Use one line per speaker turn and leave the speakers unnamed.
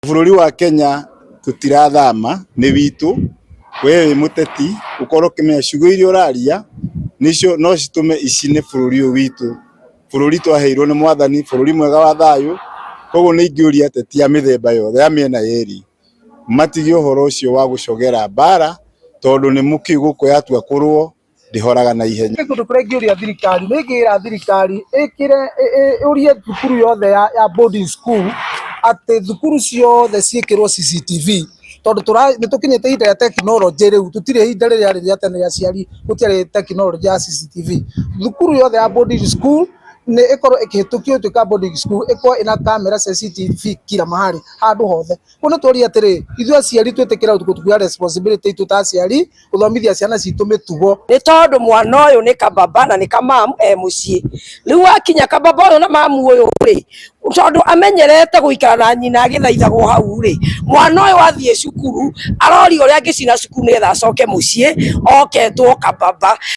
Bururi wa Kenya tutirathama ni witu wewe muteti ukorwo kimenya ciugo iria uraria nicio no citume ici ni bururi witu bururi twaheirwo ni mwathani bururi mwega wa thayu koguo ni ingiuria ateti a mithemba yothe ya miena yeri matige uhoro ucio wa gucogera bara tondu ni muki guku yatua kurwo ndihoraga na ihenya
kundu kuria ingiuria thirikari nigira thirikari ikire urie thukuru yothe ya boarding school ati thukuru ciothe ciikirwo CCTV tondu nitukinyite ihinda ya teknology riu tutire ihinda riria tene ya ciari gutiari teknology ya CCTV thukuru yothe ya boarding school ni ikorwo ikihitukio tuka boarding school ikorwo ina camera CCTV kila mahali handu hothe kuna turia atiri ithu aciari twitikira tukuya responsibility tutaciari uthomithia ciana citu mitugo
ni tondu mwana uyu ni kababa na ni kamamu mucii riu akinya kababa uyu na mamu uyu ri tondu amenyerete guikara na nyina agithaithagwo hau ri mwana uyu athie cukuru arori uria angicina cukuru nigetha acoke mucii oketwo kababa